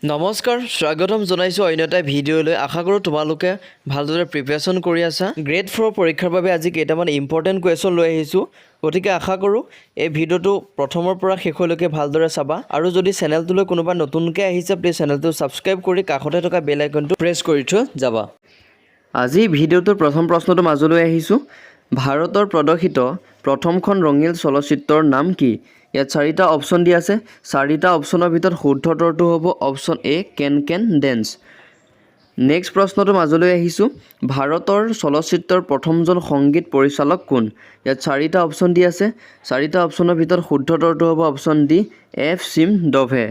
নমস্কাৰ স্বাগতম জনাইছোঁ অন্য এটা ভিডিঅ'লৈ আশা কৰোঁ তোমালোকে ভালদৰে প্ৰিপেৰেশ্যন কৰি আছা গ্ৰেড 4 পৰীক্ষাৰ বাবে আজি কেইটামান ইম্পৰ্টেণ্ট কুৱেশ্যন লৈ আহিছোঁ গতিকে আশা কৰোঁ এই ভিডিঅ'টো প্ৰথমৰ পৰা শেষলৈকে ভালদৰে চাবা আৰু যদি চেনেলটোলৈ কোনোবা নতুনকৈ আহিছে প্লিজ চেনেলটো ছাবস্ক্ৰাইব কৰি কাষতে থকা বেল আইকনটো প্ৰেছ কৰি থৈ যাবা আজি ভিডিঅ'টোৰ প্ৰথম প্ৰশ্নটো মাজলৈ আহিছোঁ ভাৰতৰ প্ৰদৰ্শিত প্ৰথমখন ৰঙীন চলচ্চিত্ৰৰ নাম কি ইয়াত চাৰিটা অপশ্যন দিয়া আছে চাৰিটা অপশ্যনৰ ভিতৰত শুদ্ধ উত্তৰটো হ'ব অপশ্যন এ কেন কেন ডেন্স নেক্সট প্ৰশ্নটো মাজলৈ আহিছোঁ ভাৰতৰ চলচ্চিত্ৰৰ প্ৰথমজন সংগীত পৰিচালক কোন ইয়াত চাৰিটা অপশ্যন দিয়া আছে চাৰিটা অপশ্যনৰ ভিতৰত শুদ্ধ উত্তৰটো হ'ব অপশ্যন ডি এফ চিম ডভে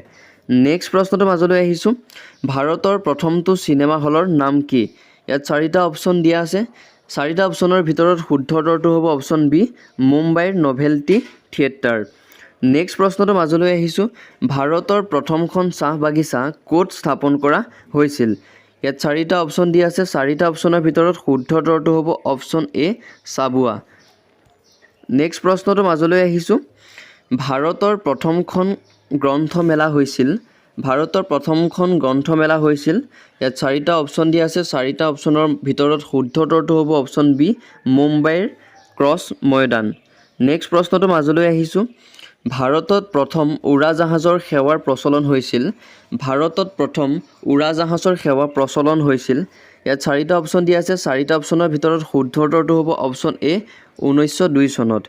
নেক্সট প্ৰশ্নটো মাজলৈ আহিছোঁ ভাৰতৰ প্ৰথমটো চিনেমা হলৰ নাম কি ইয়াত চাৰিটা অপশ্যন দিয়া আছে চাৰিটা অপশ্যনৰ ভিতৰত শুদ্ধ উত্তৰটো হ'ব অপশ্যন বি মুম্বাইৰ নভেল্টি থিয়েটাৰ নেক্সট প্ৰশ্নটো মাজলৈ আহিছোঁ ভাৰতৰ প্ৰথমখন চাহ বাগিচা ক'ত স্থাপন কৰা হৈছিল ইয়াত চাৰিটা অপশ্যন দিয়া আছে চাৰিটা অপশ্যনৰ ভিতৰত শুদ্ধ উত্তৰটো হ'ব অপশ্যন এ চাবুৱা নেক্সট প্ৰশ্নটো মাজলৈ আহিছোঁ ভাৰতৰ প্ৰথমখন গ্ৰন্থমেলা হৈছিল ইয়াত চাৰিটা অপশ্যন দিয়া আছে চাৰিটা অপশ্যনৰ ভিতৰত শুদ্ধ উত্তৰটো হ'ব অপশ্যন বি মুম্বাইৰ ক্ৰছ ময়দান নেক্সট প্ৰশ্নটো মাজলৈ আহিছোঁ ভাৰতত প্ৰথম উৰাজাহাজৰ সেৱাৰ প্ৰচলন হৈছিল ইয়াত চাৰিটা অপশ্যন দিয়া আছে চাৰিটা অপশ্যনৰ ভিতৰত শুদ্ধ উত্তৰটো হ'ব অপশ্যন এ 1902 চনত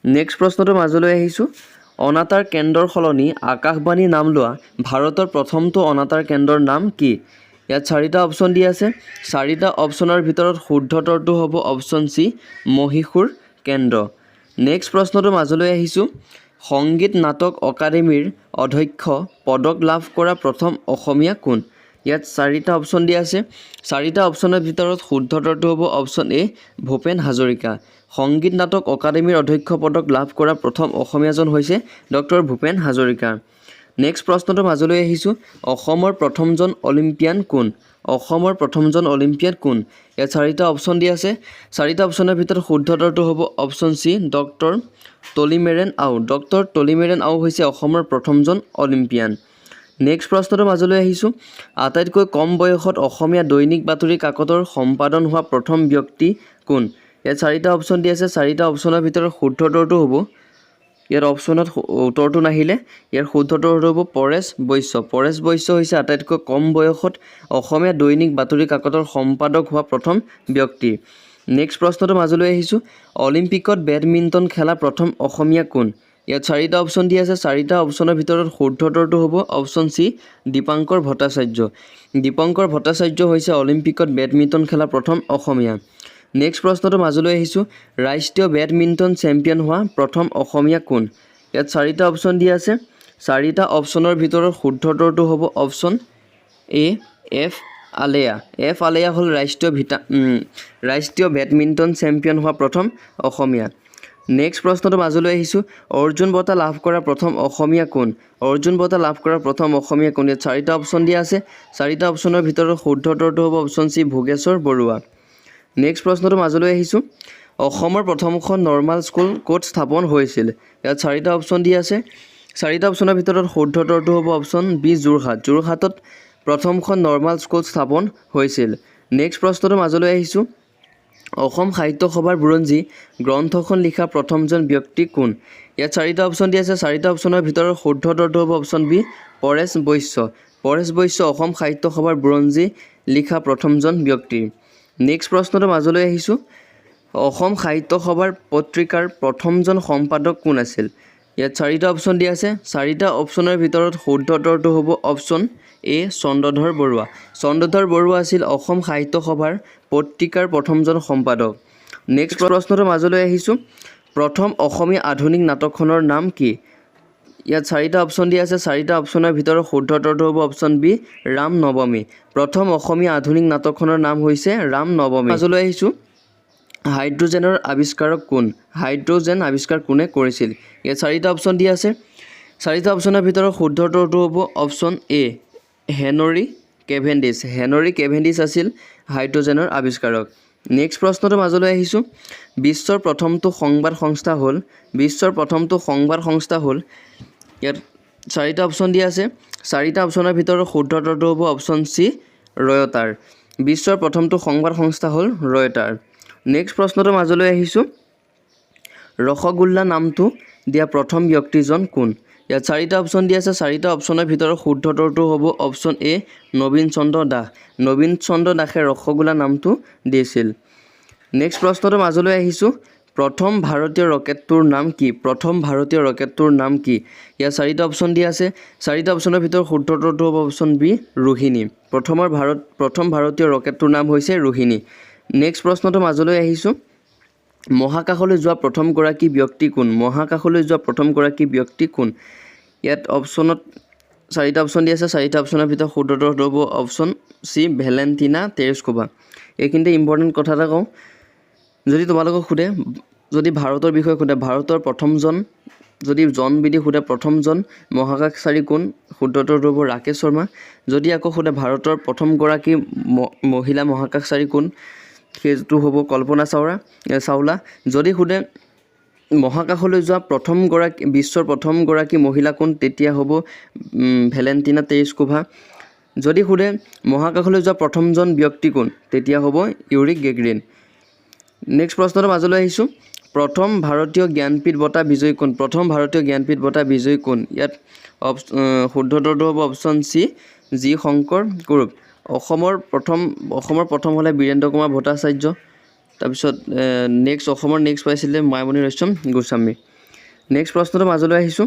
নেক্সট প্ৰশ্নটো মাজলৈ আহিছোঁ অনাতাঁৰ কেন্দ্ৰৰ সলনি আকাশবাণী নাম লোৱা ভাৰতৰ প্ৰথমটো অনাতাঁৰ কেন্দ্ৰৰ নাম কি ইয়াত চাৰিটা অপশ্যন দিয়া আছে চাৰিটা অপশ্যনৰ ভিতৰত শুদ্ধ উত্তৰটো হ'ব অপশ্যন চি মহীশূৰ কেন্দ্ৰ নেক্সট প্ৰশ্নটো মাজলৈ আহিছোঁ সংগীত নাটক অকাডেমীৰ অধ্যক্ষ পদক লাভ কৰা প্ৰথম অসমীয়া কোন ইয়াত চাৰিটা অপশ্যন দিয়া আছে চাৰিটা অপশ্যনৰ ভিতৰত শুদ্ধ উত্তৰটো হ'ব অপশ্যন এ ভূপেন হাজৰিকা সংগীত নাটক অকাডেমীৰ অধ্যক্ষ পদক লাভ কৰা প্ৰথম অসমীয়াজন হৈছে ডক্টৰ ভূপেন হাজৰিকা নেক্সট প্ৰশ্নটো মাজলৈ আহিছোঁ অসমৰ প্ৰথমজন অলিম্পিয়ান কোন ইয়াত চাৰিটা অপশ্যন দিয়া আছে চাৰিটা অপশ্যনৰ ভিতৰত শুদ্ধ উত্তৰটো হ'ব অপশ্যন চি ডক্টৰ টলিমেৰেন আও হৈছে অসমৰ প্ৰথমজন অলিম্পিয়ান নেক্সট প্ৰশ্নটো মাজলৈ আহিছোঁ আটাইতকৈ কম বয়সত অসমীয়া দৈনিক বাতৰি কাকতৰ সম্পাদন হোৱা প্ৰথম ব্যক্তি কোন ইয়াত চাৰিটা অপশ্যন দিয়া আছে চাৰিটা অপশ্যনৰ ভিতৰত শুদ্ধ উত্তৰটো হ'ব ইয়াৰ অপশ্যনত উত্তৰটো নাহিলে ইয়াৰ শুদ্ধ উত্তৰটো হ'ব পৰেশ বৈশ্য হৈছে আটাইতকৈ কম বয়সত অসমীয়া দৈনিক বাতৰি কাকতৰ সম্পাদক হোৱা প্ৰথম ব্যক্তি নেক্সট প্ৰশ্নটো মাজলৈ আহিছোঁ অলিম্পিকত বেডমিণ্টন খেলা প্ৰথম অসমীয়া কোন ইয়াত চাৰিটা অপশ্যন দিয়া আছে চাৰিটা অপশ্যনৰ ভিতৰত শুদ্ধ উত্তৰটো হ'ব অপশ্যন চি দীপাংকৰ ভট্টাচাৰ্য হৈছে অলিম্পিকত বেডমিণ্টন খেলা প্ৰথম অসমীয়া নেক্সট প্ৰশ্নটো মাজলৈ আহিছোঁ ৰাষ্ট্ৰীয় বেডমিণ্টন চেম্পিয়ন হোৱা প্ৰথম অসমীয়া কোন ইয়াত চাৰিটা অপশ্যন দিয়া আছে চাৰিটা অপশ্যনৰ ভিতৰত শুদ্ধ উত্তৰটো হ'ব অপশ্যন এ এফ আলেয়া হ'ল ৰাষ্ট্ৰীয় বেডমিণ্টন চেম্পিয়ন হোৱা প্ৰথম অসমীয়া নেক্সট প্ৰশ্নটো মাজলৈ আহিছোঁ অৰ্জুন বঁটা লাভ কৰা প্ৰথম অসমীয়া কোন ইয়াত চাৰিটা অপশ্যন দিয়া আছে চাৰিটা অপশ্যনৰ ভিতৰত শুদ্ধ উত্তৰটো হ'ব option C Bhogeswar Barua next প্ৰশ্নটো মাজলৈ আহিছোঁ অসমৰ প্ৰথমখন নৰ্মাল স্কুল ক'ত স্থাপন হৈছিল ইয়াত চাৰিটা অপশ্যন দিয়া আছে চাৰিটা অপশ্যনৰ ভিতৰত শুদ্ধ উত্তৰটো হ'ব অপশ্যন বি যোৰহাটত প্ৰথমখন নৰ্মাল স্কুল স্থাপন হৈছিল নেক্সট প্ৰশ্নটো মাজলৈ আহিছোঁ অসম সাহিত্য সভাৰ বুৰঞ্জী গ্ৰন্থখন লিখা প্ৰথমজন ব্যক্তি কোন ইয়াত চাৰিটা অপশ্যন দিয়া আছে চাৰিটা অপশ্যনৰ ভিতৰত শুদ্ধ উত্তৰটো হ'ব অপশ্যন বি পৰেশ বৈশ্য অসম সাহিত্য সভাৰ বুৰঞ্জী লিখা প্ৰথমজন ব্যক্তি নেক্সট প্ৰশ্নটো মাজলৈ আহিছোঁ অসম সাহিত্য সভাৰ পত্ৰিকাৰ প্ৰথমজন সম্পাদক কোন আছিল ইয়াত চাৰিটা অপশ্যন দিয়া আছে চাৰিটা অপশ্যনৰ ভিতৰত শুদ্ধ উত্তৰটো হ'ব অপশ্যন এ চন্দ্ৰধৰ বৰুৱা আছিল অসম সাহিত্য সভাৰ পত্ৰিকাৰ প্ৰথমজন সম্পাদক নেক্সট প্ৰশ্নটো মাজলৈ আহিছোঁ প্ৰথম অসমীয়া আধুনিক নাটকখনৰ নাম কি ইয়াত চাৰিটা অপশ্যন দিয়া আছে চাৰিটা অপশ্যনৰ ভিতৰত শুদ্ধ উত্তৰটো হ'ব অপশ্যন বি ৰাম নৱমী প্ৰথম অসমীয়া আধুনিক নাটকখনৰ নাম হৈছে ৰাম নৱমী মাজলৈ আহিছোঁ হাইড্ৰজেনৰ আৱিষ্কাৰক কোন হাইড্ৰজেন আৱিষ্কাৰ কোনে কৰিছিল ইয়াত চাৰিটা অপশ্যন দিয়া আছে চাৰিটা অপশ্যনৰ ভিতৰত শুদ্ধ উত্তৰটো হ'ব অপশ্যন এ হেনৰী কেভেণ্ডিছ আছিল হাইড্ৰজেনৰ আৱিষ্কাৰক নেক্সট প্ৰশ্নটো মাজলৈ আহিছোঁ বিশ্বৰ প্ৰথমটো সংবাদ সংস্থা হ'ল ইয়াত চাৰিটা অপশ্যন দিয়া আছে চাৰিটা অপশ্যনৰ ভিতৰত শুদ্ধ উত্তৰটো হ'ব অপশ্যন চি ৰয়টাৰ বিশ্বৰ প্ৰথমটো সংবাদ সংস্থা হ'ল ৰয়টাৰ নেক্সট প্ৰশ্নটো মাজলৈ আহিছোঁ ৰসগোল্লা নামটো দিয়া প্ৰথম ব্যক্তিজন কোন ইয়াত চাৰিটা অপশ্যন দিয়া আছে চাৰিটা অপশ্যনৰ ভিতৰত শুদ্ধ উত্তৰটো হ'ব অপশ্যন এ নবীন চন্দ্ৰ দাস নবীন চন্দ্ৰ দাসে ৰসগোল্লা নামটো দিছিল নেক্সট প্ৰশ্নটো মাজলৈ আহিছোঁ প্ৰথম ভাৰতীয় ৰকেটটোৰ নাম কি প্ৰথম ভাৰতীয় ৰকেটটোৰ নাম কি ইয়াত চাৰিটা অপশ্যন দিয়া আছে চাৰিটা অপশ্যনৰ ভিতৰত শুদ্ধ উত্তৰটো হ'ব অপশ্যন বি ৰোহিণী প্ৰথম ভাৰতীয় ৰকেটটোৰ নাম হৈছে ৰোহিণী নেক্সট প্ৰশ্নটো মাজলৈ আহিছোঁ মহাকাশলৈ যোৱা প্ৰথমগৰাকী ব্যক্তি কোন মহাকাশলৈ যোৱা প্ৰথমগৰাকী ব্যক্তি কোন ইয়াত অপশ্যনত চাৰিটা অপশ্যন দিয়া আছে চাৰিটা অপশ্যনৰ ভিতৰত শুদ্ধ উত্তৰটো হ'ব অপশ্যন চি ভেলেণ্টিনা তেৰেস্কোভা এইখিনিতে ইম্পৰ্টেণ্ট কথা এটা কওঁ যদি তোমালোকক সোধে যদি ভাৰতৰ বিষয়ে সোধে ভাৰতৰ প্ৰথমজন যদি জন বিধি সোধে প্ৰথমজন মহাকাশচাৰী কোন শুদ্ধ উত্তৰটো হ'ব ৰাকেশ শৰ্মা যদি আকৌ সোধে ভাৰতৰ প্ৰথমগৰাকী মহিলা মহাকাশচাৰী কোন সেইটো হ'ব কল্পনা চাওলা যদি সোধে মহাকাশলৈ যোৱা বিশ্বৰ প্ৰথমগৰাকী মহিলা কোন তেতিয়া হ'ব ভেলেণ্টিনা তেৰেস্কোভা যদি সোধে মহাকাশলৈ যোৱা প্ৰথমজন ব্যক্তি কোন তেতিয়া হ'ব ইউৰি গেগৰিন নেক্সট প্ৰশ্নটো মাজলৈ আহিছোঁ প্ৰথম ভাৰতীয় জ্ঞানপীঠ বঁটা বিজয়ী কোন প্ৰথম ভাৰতীয় জ্ঞানপীঠ বঁটা বিজয়ী কোন ইয়াত শুদ্ধ উত্তৰটো হ'ব option C G Shankar Kurup অসমৰ প্ৰথম হ'লে বীৰেন্দ্ৰ কুমাৰ ভট্টাচাৰ্য তাৰপিছত অসমৰ নেক্সট পাইছিলে মায়ামণি ৰয়ছম গোস্বামী নেক্সট প্ৰশ্নটো মাজলৈ আহিছোঁ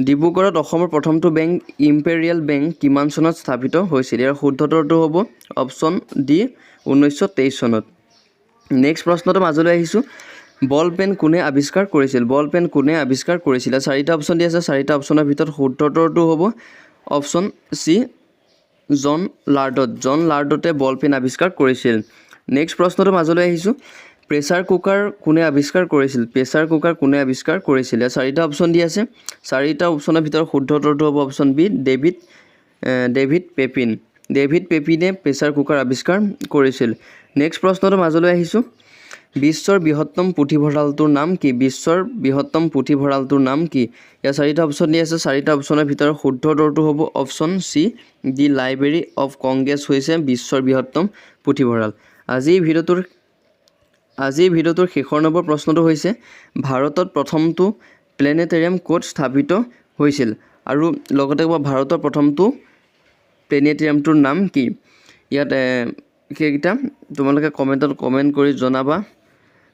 ডিব্ৰুগড়ত অসমৰ প্ৰথমটো বেংক ইম্পেৰিয়েল বেংক কিমান চনত স্থাপিত হৈছিল ইয়াৰ শুদ্ধ উত্তৰটো হ'ব অপশ্যন ডি 1923 চনত নেক্সট প্ৰশ্নটো মাজলৈ আহিছোঁ বল পেন কোনে আৱিষ্কাৰ কৰিছিল চাৰিটা অপশ্যন দিয়া আছে চাৰিটা অপশ্যনৰ ভিতৰত শুদ্ধ উত্তৰটো হ'ব অপশ্যন চি জন লাৰ্ডতে বল পেন আৱিষ্কাৰ কৰিছিল নেক্সট প্ৰশ্নটো মাজলৈ আহিছোঁ প্ৰেছাৰ কুকাৰ কোনে আৱিষ্কাৰ কৰিছিল ইয়াত চাৰিটা অপশ্যন দিয়া আছে চাৰিটা অপশ্যনৰ ভিতৰত শুদ্ধ উত্তৰটো হ'ব অপশ্যন বি ডেভিড পেপিনে প্ৰেছাৰ কুকাৰ আৱিষ্কাৰ কৰিছিল নেক্সট প্ৰশ্নটো মাজলৈ আহিছোঁ বিশ্বৰ বৃহত্তম পুথিভঁৰালটোৰ নাম কি ইয়াত চাৰিটা অপশ্যন দিয়া আছে চাৰিটা অপশ্যনৰ ভিতৰত শুদ্ধ উত্তৰটো হ'ব option C the library of Congress হৈছে বিশ্বৰ বৃহত্তম পুথিভঁৰাল আজিৰ ভিডিঅ'টোৰ শেষৰ নম্বৰ প্ৰশ্নটো হৈছে ভাৰতত প্ৰথমটো প্লেনেটেৰিয়াম ক'ত স্থাপিত হৈছিল আৰু লগতে ভাৰতৰ প্ৰথমটো প্লেনেটেৰিয়ামটোৰ নাম কি ইয়াত সেইকেইটা তোমালোকে কমেণ্ট কৰি জনাবা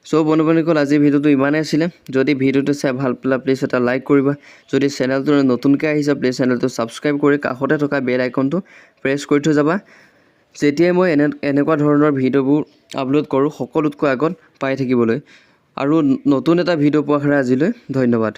বন্ধুসকল আজিৰ ভিডিঅ'টো ইমানেই আছিলে যদি ভিডিঅ'টো চাই ভাল পালে প্লিজ এটা লাইক কৰিবা যদি চেনেলটো নতুনকৈ আহিছে প্লিজ চেনেলটো ছাবস্ক্ৰাইব কৰি কাষতে থকা বেল আইকনটো প্ৰেছ কৰি থৈ যাবা যেতিয়াই মই এনেকুৱা ধৰণৰ ভিডিঅ'বোৰ আপলোড কৰোঁ সকলোতকৈ আগত পাই থাকিবলৈ আৰু নতুন এটা ভিডিঅ' পোৱাৰ কাৰণে আজিলৈ ধন্যবাদ